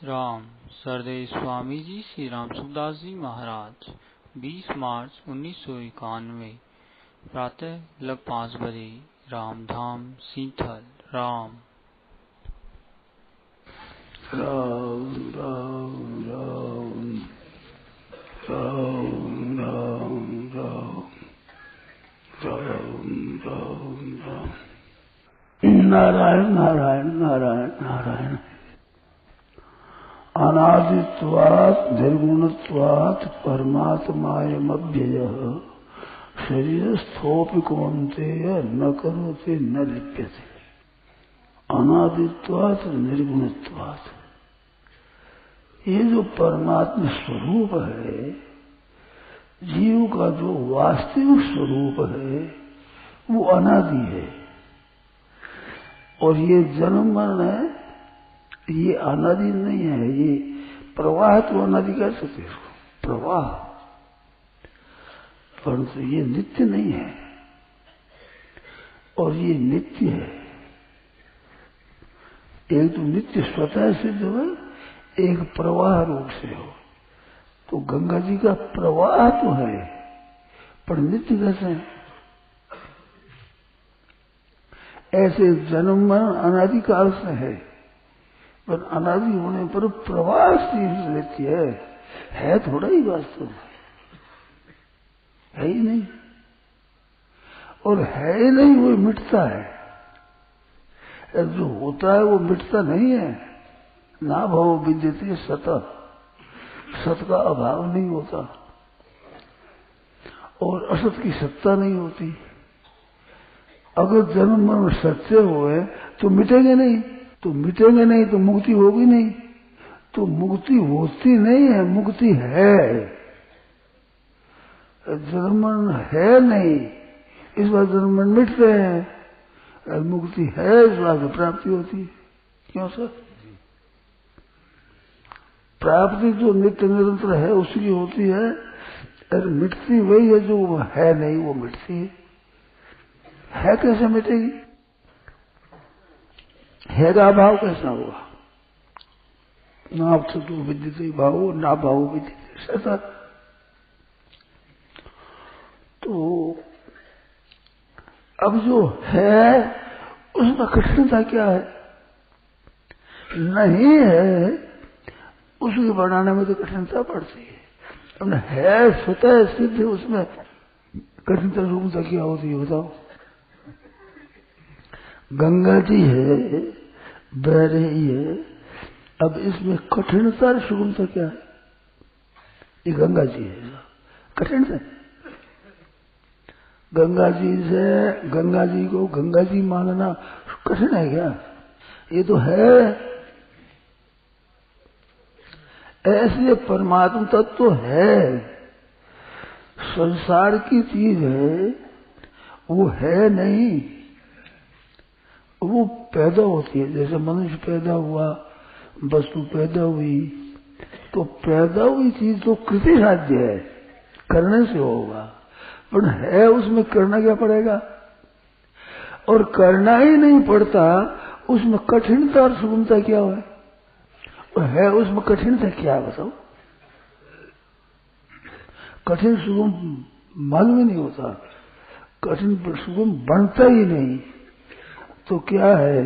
राम सरदेव स्वामी जी श्री राम सुखदास जी महाराज 20 मार्च 1991 प्रातः लग 5 बजे रामधाम सीथल राम राम राम राम राम राम राम राम राम राम नारायण नारायण नारायण नारायण। अनादित्वात् निर्गुणत्वात् परमात्मायमव्ययः शरीरस्थोऽपि कौन्तेय न करोति न लिप्यते। अनादित्वात् निर्गुणत्वात्, ये जो परमात्मा स्वरूप है, जीव का जो वास्तविक स्वरूप है वो अनादि है। और ये जन्म मरण है, ये अनादि नहीं है। ये प्रवाह तो अनादि कह सकते हैं, प्रवाह, परंतु ये नित्य नहीं है। और ये नित्य है। एक तो नित्य स्वतः सिद्ध हो, एक प्रवाह रूप से हो। तो गंगा जी का प्रवाह तो है, पर नित्य कैसे है? ऐसे जन्म मरण अनादि काल से है, पर अनादि होने पर प्रवाह से नित्य है थोड़ा ही वास्तव में, है ही नहीं। और है ही नहीं, वो मिटता है। जो होता है वो मिटता नहीं है। ना भाव विद्यते सत, सत का अभाव नहीं होता और असत की सत्ता नहीं होती। अगर जन्म मरण सत्य हुए तो मिटेंगे नहीं, तो मिटेंगे नहीं तो मुक्ति होगी नहीं। तो मुक्ति होती नहीं है, मुक्ति है। जन्म मरण है नहीं, इस बार जन्म मरण मिट रहे हैं। मुक्ति है, इस बात में प्राप्ति होती है। क्यों सर? प्राप्ति जो नित्य निरंतर है उसकी होती है, और मिटती वही है जो है नहीं, वो मिटती है कैसे मिटेगी? है का अभाव कैसा हुआ? ना तो विद्यते भाव, ना भाव विद्यते सत। तो अब जो है उसमें कठिनता क्या है? नहीं है उसको बढ़ाने में तो कठिनता पड़ती है। अब है स्वतः सिद्ध, उसमें कठिनता सुगमता क्या होती है बताओ? गंगा जी है, बह रही है, अब इसमें कठिनता और सुगमता क्या है? ये गंगा जी है, कठिन है। गंगा जी से गंगा जी को गंगा जी मानना कठिन है क्या? ये तो है। ऐसे परमात्मा तत्व तो है, संसार की चीज है, वो है नहीं। वो पैदा होती है, जैसे मनुष्य पैदा हुआ, वस्तु पैदा हुई, तो पैदा हुई चीज तो कृति साध्य है, करने से होगा। पर है उसमें करना क्या पड़ेगा? और करना ही नहीं पड़ता, उसमें कठिनता और सुगमता क्या है? और है उसमें कठिनता क्या बताओ? कठिन सुगम मालूम ही नहीं होता, कठिन सुगम बनता ही नहीं। तो क्या है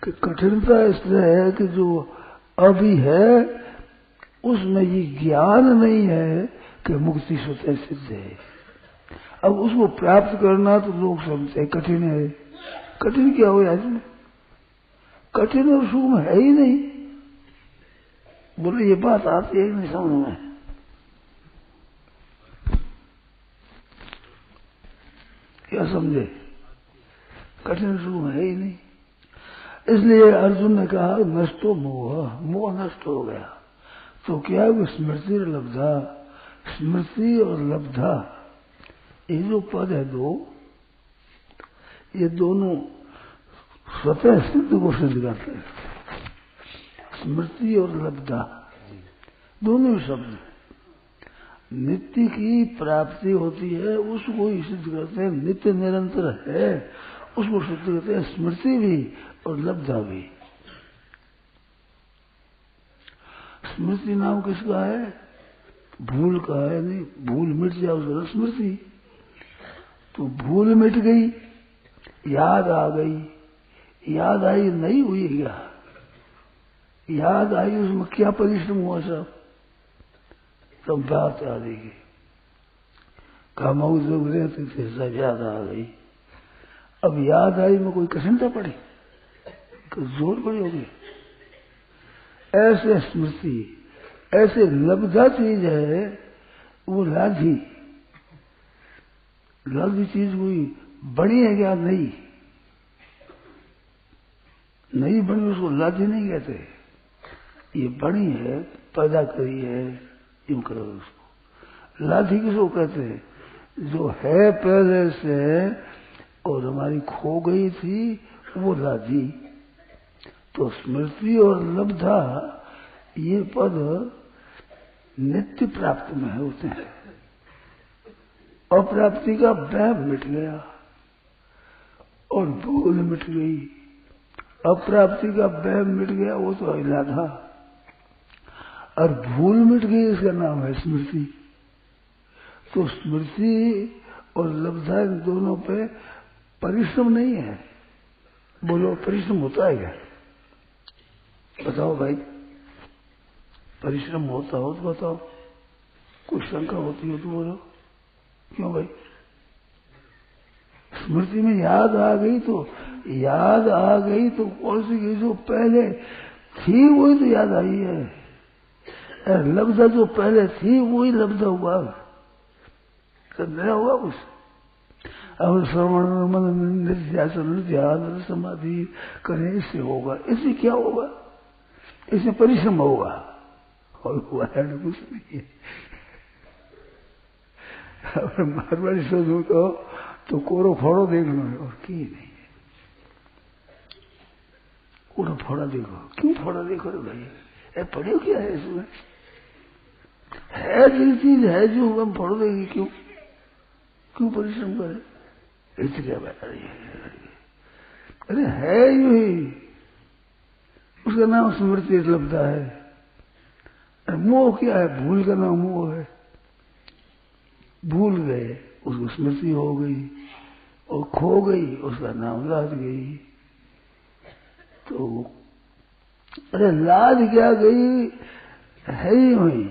कि कठिनता इसलिए है कि जो अभी है उसमें ये ज्ञान नहीं है कि मुक्ति स्वतः सिद्ध है। अब उसको प्राप्त करना तो लोग समझते हैं कठिन है। कठिन क्या हो इसमें? कठिन और सुगम है ही नहीं। बोले ये बात आती है नहीं समझ में? क्या समझे? कठिन सुगम है ही नहीं। इसलिए अर्जुन ने कहा नष्टो मोह, मोह नष्ट हो गया। तो क्या वो स्मृति और लब्धा, स्मृति और लब्धा, ये जो पद है दो, ये दोनों स्वतः सिद्ध को सिद्ध करते हैं। स्मृति और लब्धा दोनों शब्द नित्य की प्राप्ति होती है, उसको ही सिद्ध करते हैं। नित्य निरंतर है उसको सिद्ध करते हैं, स्मृति भी और लब्धा भी। स्मृति नाम किसका है? भूल का है। नहीं, भूल मिट जाए उसका स्मृति। तो भूल मिट गई, याद आ गई। याद आई नहीं हुई क्या? याद आई, उसमें क्या परिश्रम हुआ? सब बात आ गई। कामऊ जब रहते थे सब याद आ गई। अब याद आई में कोई कठिनता पड़ी, कोई जोर पड़ी होगी? ऐसे स्मृति, ऐसे लब्धा चीज है वो लाधी। लाधी चीज कोई बड़ी है क्या? नहीं, नहीं बनी उसको लाधी नहीं कहते। ये बड़ी है, पैदा करी है, यूं करो उसको। लाधी किसको कहते हैं? जो है पहले से और हमारी खो गई थी वो लाधी। तो स्मृति और लब्धा ये पद नित्य प्राप्त में होते हैं। अप्राप्ति का वहम मिट गया और भूल मिट गई। अप्राप्ति का वहम मिट गया, वो तो लाधा। और भूल मिट गई, इसका नाम है स्मृति। तो स्मृति और लब्धा इन दोनों पे परिश्रम नहीं है। बोलो परिश्रम होता है क्या? बताओ भाई, परिश्रम होता हो तो बताओ। कुछ शंका होती हो तो बोलो। क्यों भाई? स्मृति में याद आ गई तो याद आ गई तो कौन सी? जो पहले थी वही तो याद आई है। लब्धा जो पहले थी वही लब्धा हुआ, नया हुआ कुछ। अब श्रवण मन ध्यान ध्यान समाधि करें, इससे होगा। इससे क्या होगा? इसमें परिश्रम होगा और हुआ है कुछ नहीं है। अगर मारवाड़ी सोचो तो कोरो फोड़ो देख लो और की नहीं है। कोरो फोड़ा देखो। क्यों फोड़ा देखो रे भाई? पढ़ो क्या है इसमें? है जो चीज है जो हम फोड़ो देगी, क्यों क्यों परिश्रम करे? क्या बात? अरे है यू ही, उसका नाम स्मृति लब्धा है। मोह क्या है? भूल का नाम मोह है। भूल गए, उसको स्मृति हो गई, और खो गई, उसका नाम लाद गई। तो अरे लाद क्या गई? है ही वही।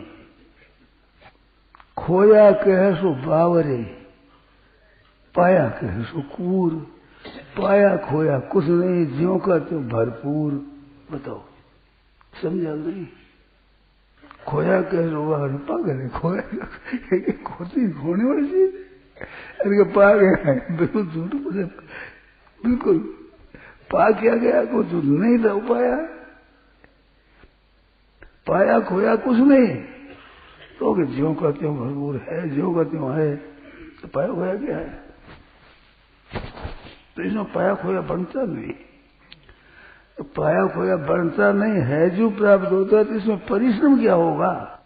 खोया कह सो बावरे, पाया कह सो कूर। पाया खोया कुछ नहीं, ज्यों का त्यों भरपूर। बताओ, समझा नहीं? खोया कह सो बावरे, पागल है। खोया खोती खोने वाली चीज। अरे पा गया, बिल्कुल झूठ बोले, बिल्कुल पा क्या गया? कुछ नहीं था पाया। पाया खोया कुछ नहीं, तो कि ज्यों का त्यों भरपूर है, ज्यों का त्यों है। तो पाया खोया क्या है? तो इसमें पाया खोया बनता नहीं। तो पाया खोया बनता नहीं है, जो प्राप्त होता है। तो इसमें परिश्रम क्या होगा?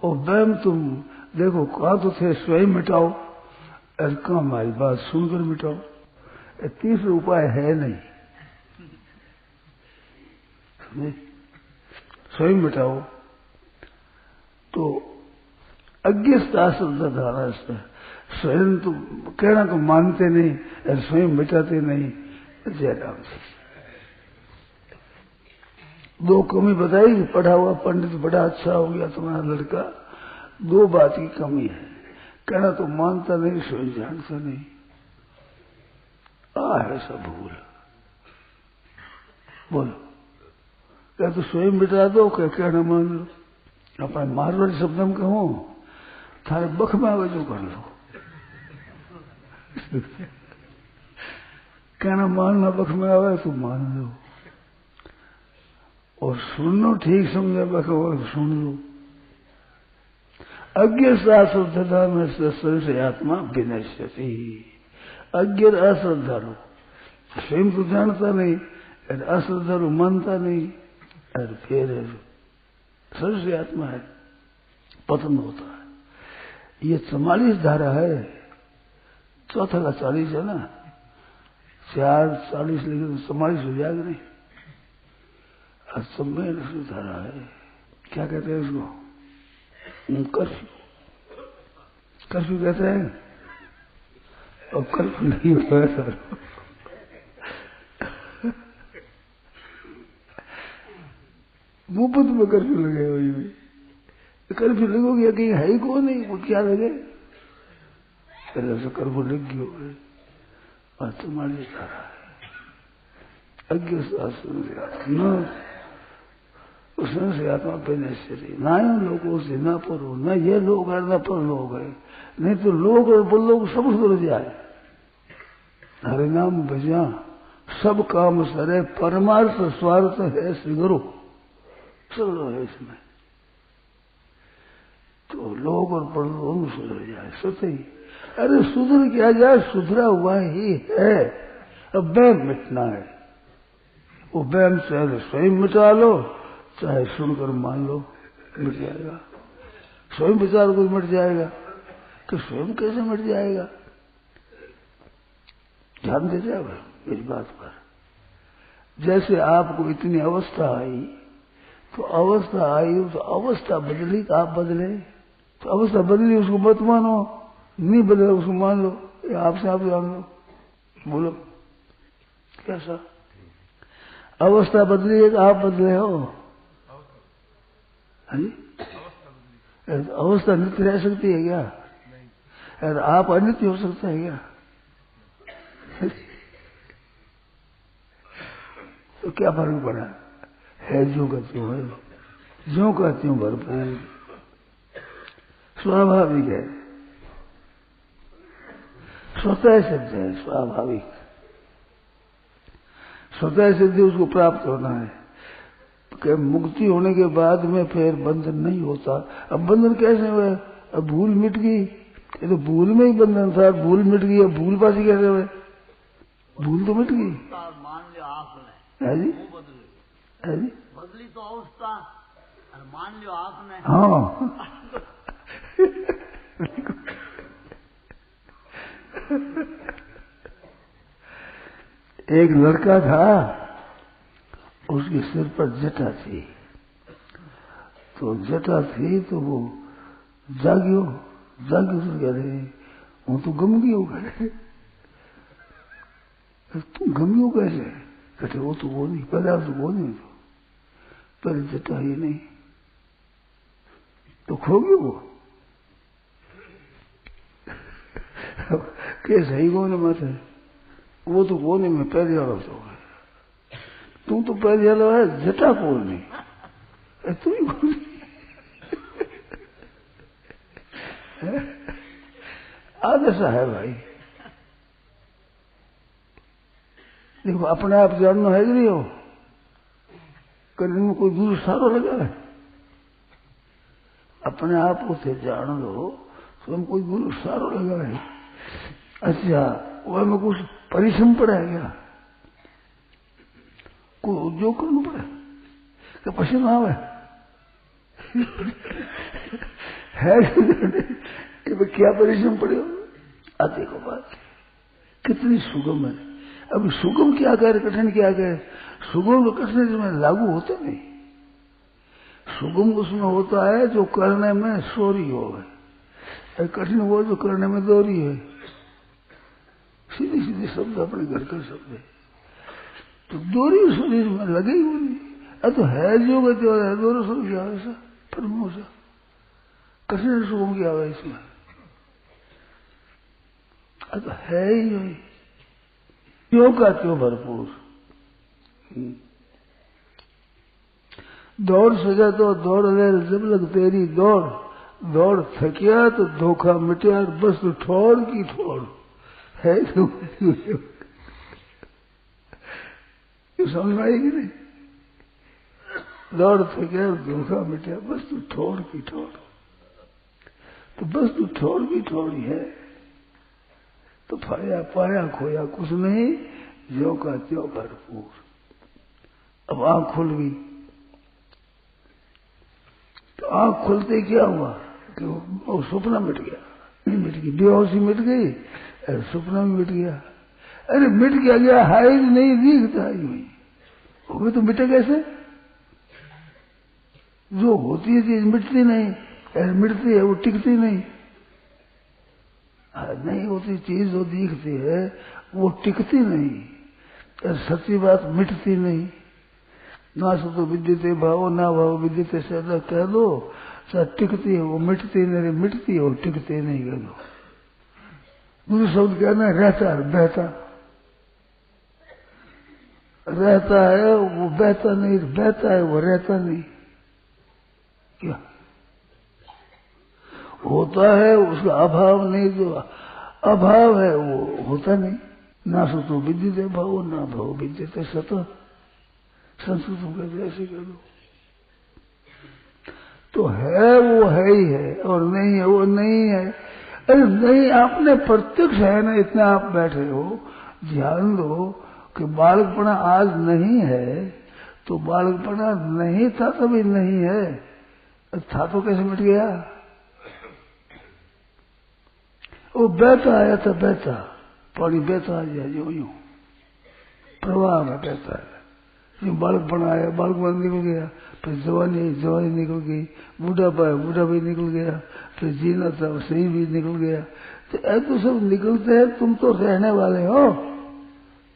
और वहम तुम देखो, कहा तो थे स्वयं मिटाओ, कहा हमारी बात सुनकर मिटाओ। तीसरा उपाय है नहीं। स्वयं मिटाओ तो अज्ञता श्रद्धा धारा इसका। स्वयं तो कहना तो मानते नहीं और स्वयं मिटाते नहीं। जयराम से दो कमी बताई कि पढ़ा हुआ पंडित बड़ा अच्छा हो गया तुम्हारा लड़का। दो बात की कमी है, कहना तो मानता नहीं, स्वयं जानता नहीं। है सब भूल। बोलो, क्या तो स्वयं मिटा दो, क्या कहना मान लो। अपने मारवाड़ी शब्द में कहूं, थारे बख में आवे जो कर लो। कहना मानना बख में आवे तो मान लो, और सुनो ठीक समझे बख हो सुन लो। अज्ञ श्रद्धा में से आत्मा विनश्यति। अज्ञ अश्रद्धालु स्वयं तो जानता नहीं, अश्रद्धालु मानता नहीं, और फिर सरस आत्मा है, पतन होता है। ये 44 धारा है, चौथा का 40 है ना, 4 40 लेकिन 44 हो जाएगा नहीं। असमय सुधारा है। क्या कहते हैं इसको? कर्फ्यू, कर्फ्यू कहते हैं। और कर्फ्यू नहीं हुआ सर, मुफ्त में कर्फ्यू लगे हुई भी। कर्फ्यू लगोगे कहीं है ही कौन नहीं, वो क्या लगे? पहले से कर्फ्यू लग गई हो और तुम्हारे सारा अज्ञ शास्त्र न उसमें से आत्मा पे नश्चरी ना इन लोगों से न परो, न ये लोग है न पर लोग है, नहीं तो लोग और पर लोग सब सुधर जाए। हरे नाम भजा सब काम सरे, परमार्थ स्वार्थ है श्री गुरु, सुधरो है इसमें। तो लोग और पर लोग सुधर जाए, सत्य ही। अरे सुधर क्या जाए, सुधरा हुआ ही है, अब वहम मिटना है। वो वहम चाहे स्वयं मिटा लो, चाहे सुनकर मान लो, मिट जाएगा। स्वयं विचार को मिट जाएगा, कि स्वयं कैसे मिट जाएगा? ध्यान दे जाएगा मेरी बात पर। जैसे आपको इतनी अवस्था आई, तो अवस्था आई, तो अवस्था बदली तो आप बदले, तो अवस्था बदली उसको मत मानो, नहीं बदले उसको मान लो, आपसे आप जान लो। बोलो कैसा? अवस्था बदली है तो आप बदले हो? अवस्था नित्य रह सकती है क्या? अरे आप अनित्य हो सकता है क्या? तो क्या फर्क पड़ा? है जो का त्यों है, जो का त्यों भरपूर, स्वाभाविक है, स्वतः सिद्ध है, स्वाभाविक। स्वतः सिद्धि उसको प्राप्त होना है कि मुक्ति होने के बाद में फिर बंधन नहीं होता। अब बंधन कैसे हुआ? अब भूल मिट गई, ये तो भूल में ही बंधन था, भूल मिट गई, अब भूल पासी कैसे हुए? भूल तो मिट गई। मान लियो आपने, है जी, है जी, बदली तो अवस्था, और मान लियो आपने। हाँ एक लड़का था, उसके सिर पर जटा थी, तो जटा थी तो वो जागियो तो कह रहे वो तो गम गई हो गए। तुम गम गई हो कैसे? कहते वो तो वो नहीं, पहले तो वो नहीं, तो पहले जटा ही नहीं तो खो गई वो। कैसे ही कौन मत है, वो तो वो नहीं, मैं पहले वाला तो तू तो पहले वाला है, जटा कौन नहीं, तू ही कौन नहीं। आज ऐसा है भाई, देखो अपने आप जानना है कि नहीं हो, कल इनमें कोई दूर सारो लगा है, अपने आप को से जान लो, स्वयं कोई दूर सारो लगा है। अच्छा वह में कुछ परिश्रम पड़ा है क्या? कोई उद्योग करना पड़ा क्या? पसीना आवे है क्या परिश्रम पड़े? आते को बात कितनी सुगम है। अब सुगम क्या करे, कठिन क्या करे? सुगम तो कठिन इसमें लागू होता नहीं। सुगम उसमें होता है जो करने में सोरी हो, कठिन वो जो करने में दोरी है। सीधे सीधे शब्द अपने घर का शब्द है, तो दोरी शरीर में लगे ही नहीं। तो है जो गति हो रहा है, दोनों सुन क्या ऐसा परमो सा कठिन सुगम क्या हुआ इसमें? तो है ही नहीं, क्यों का क्यों भरपूर। दौड़ सजा तो दौड़ ले, जब लग तेरी दौड़, दौड़ थकिया तो धोखा मिटिया, बस तो ठोड़ की ठोड़ है। तो समझ में आएगी नहीं? दौड़ थकिया धोखा मिटिया, बस तो ठोड़ की ठोड़, तो बस तो ठोड़ की ठोड़ ही है। तो पाया पाया खोया कुछ नहीं, जो का त्यों भरपूर। अब आंख खुल गई, तो आंख खुलते क्या हुआ कि वो सपना मिट गया, नहीं मिट गई, बेहोशी मिट गई, अरे सपना भी मिट गया। अरे मिट गया, गया है नहीं, दिखता ही नहीं, वो तो मिटे कैसे? जो होती है चीज मिटती नहीं, और मिटती है वो टिकती नहीं। नहीं होती चीज जो दिखती है वो टिकती नहीं, और सच्ची बात मिटती नहीं। ना सो तो विद्यते भाव ना भाव विद्यते से कह दो, टिकती है वो मिटती नहीं, मिटती है वो टिकती नहीं कह दो। दूसरे शब्द कहना है रहता है बहता, रहता है वो बहता नहीं, बहता है वो रहता नहीं। क्या होता है उसका अभाव नहीं, जो अभाव है वो होता नहीं। ना सो तो विद्यते भाव ना भाव विद्यते सत, संस्कृत में कहते ऐसे कह दो। तो है वो है ही है, और नहीं है वो नहीं है। अरे नहीं, आपने प्रत्यक्ष है ना, इतना आप बैठे हो, ध्यान दो कि बालकपना आज नहीं है, तो बालकपना नहीं था तभी नहीं है, था तो कैसे मिट गया? वो बहता आया था, बहता पानी बहता आ जाए जो यूं प्रवाह में बहता है। जो बालकपन आया, बालकपन निकल गया, फिर जवानी आई, जवानी निकल गई, बुढ़ापा है, बुढ़ापा निकल गया, फिर जीना था सही भी निकल गया। तो ऐसे सब निकलते हैं। तुम तो रहने वाले हो,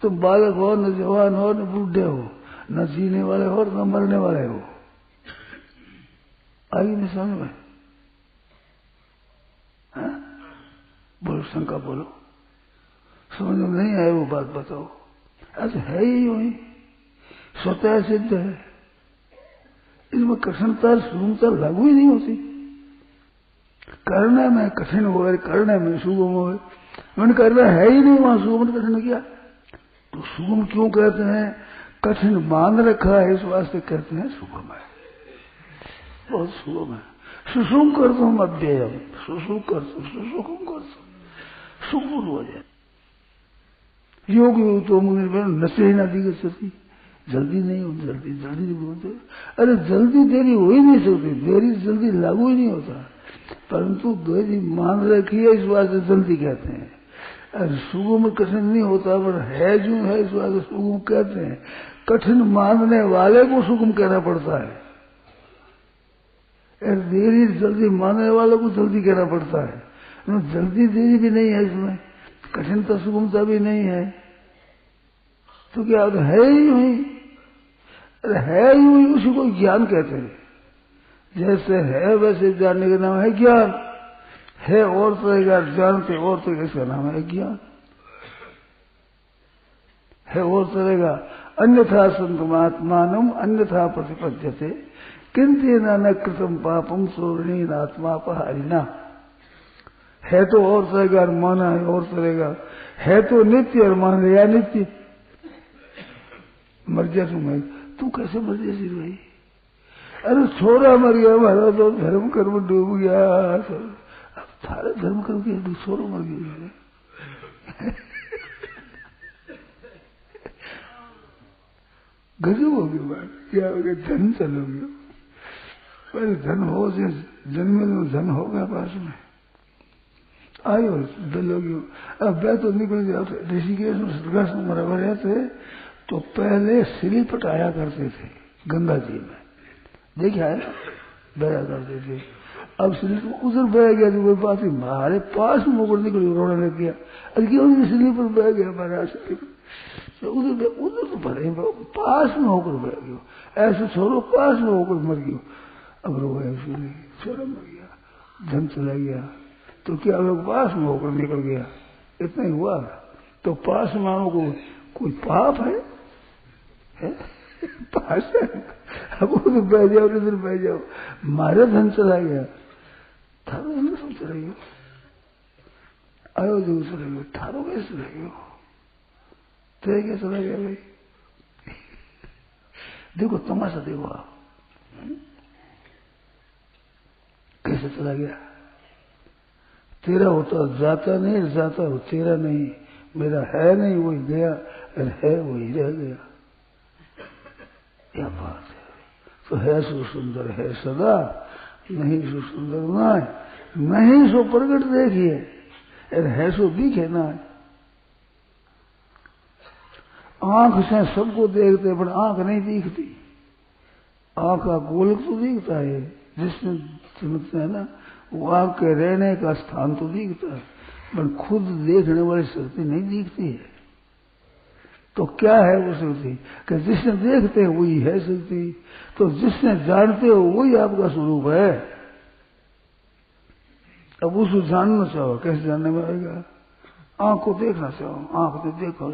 तुम बालक हो, न जवान हो, न बूढ़े हो, न जीने वाले हो, न मरने वाले हो। आगे नहीं समझ में? बोलो, शंका बोलो, समझ में नहीं आए वो बात बताओ। ऐसे है ही यूं ही, स्वतः सिद्ध है। इसमें कठिनता सुगमता लागू ही नहीं होती। करने में कठिन हो, करने में सुगम हो, मैंने करना है ही नहीं वहां, सुगम कठिन किया। तो सुगम क्यों कहते हैं? कठिन मान रखा है, इस वास्ते कहते हैं सुगम है, बहुत सुगम है। सुसुम कर तुम अव्ययम, सुसुम कर तुम, सुसुम कर तुम, सुगम हो जाए। योग तो नशे न दिगती, जल्दी नहीं हो, जल्दी जल्दी नहीं बोलते। अरे जल्दी देरी हो ही नहीं सकती, देरी जल्दी लागू ही नहीं होता, परंतु देरी मान रखी है, इस बात से जल्दी कहते हैं। अरे सुगम कठिन नहीं होता, पर है जो है इस बात से सुगम कहते हैं। कठिन मानने वाले को सुगम कहना पड़ता है, और देरी जल्दी मानने वाले को जल्दी कहना पड़ता है। जल्दी देरी भी नहीं है इसमें, कठिनता सुगमता भी नहीं है, तो क्या है ही यूं ही। अरे है यूं ही, उसी को ज्ञान कहते हैं। जैसे है वैसे जानने का नाम है ज्ञान, है और तरह जानते और तरह, इसका नाम है ज्ञान। है और तरह का अन्यथा संतमात्मानम अन्यथा प्रतिपद्यते किंतेन न कृतम पापम सोरणीन आत्मापहारिणा। है तो और तरह का, माना है और तरह का, है तो नित्य और मान लिया नित्य। मर जा तू कैसे मर जाती भाई? अरे छोरा मर गया, हमारा तो धर्म कर्म डूब गया। अब थारे धर्म कर्म के छोरा मर गया, गजब हो गई बात। क्या हो गया? धन चलो गया, पहले धन हो से जन्मे में धन हो गया, पास में आयो दलोगी। अब वह तो निकल गया। ऋषिकेश में स्वर्गाश्रम बराबर रहते, तो पहले सिलीपट आया करते थे गंगा जी में, देखा है ना, बया करते थे। अब सिलीपट उधर बह गया तो कोई बात ही, हमारे पास में होकर निकल रोने लग गया। अरे क्यों सिलीपट बह गया महाराज, उधर उधर तो भले पास में होकर बह गया, ऐसे छोड़ो पास में होकर मर गयो। अब रो गया, छोरा मर गया, धन चला गया, तो क्या लोग पास में होकर निकल गया, इतना ही हुआ। तो पास में को कोई पाप है? पास है, अब उधर बह जाओ, इधर बह जाओ, मारे धन चला गया, थारो धन सब चला गया, आयो जो चला गया, थारो कैसे चला गया, तेरे क्या चला गया भाई? देखो तमाशा देखो आप, कैसे चला गया? तेरा होता जाता नहीं, जाता हो तेरा नहीं, मेरा है नहीं वही गया, और है वही रह गया। क्या बात है? तो है सो सुंदर है सदा, नहीं सो सुंदर ना है, नहीं सो प्रकट देखिए, और है सो दिखे ना है। आंख से सबको देखते, पर आंख नहीं दिखती। आंख का गोलक तो दिखता है, जिसमें समझते है ना, वो आंख के रहने का स्थान तो दिखता है, पर खुद देखने वाली शक्ति नहीं दिखती है। तो क्या है वो शक्ति? कि जिसने देखते हैं वही है शक्ति। तो जिसने जानते हो वही आपका स्वरूप है। अब उसको जानना चाहो, कैसे जानने में आएगा? आंख को देखना चाहो, आंख तो देखो।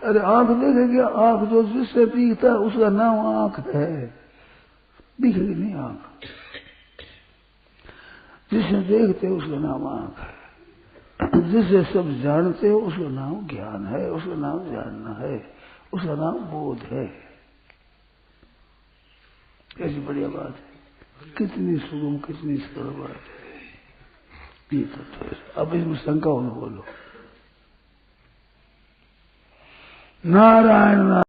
अरे आंख देखेगी, आंख जो जिससे दिखता है उसका नाम आंख है, दिखेगी नहीं आंख। जिसे देखते उसका नाम आंख है, जिसे सब जानते हो उसका नाम ज्ञान है, उसका नाम जानना है, उसका नाम बोध है। कैसी बढ़िया बात है, कितनी सुगम, कितनी सरल बात है। ये तत्व है। अब इसमें शंका हो बोलो। नारायण।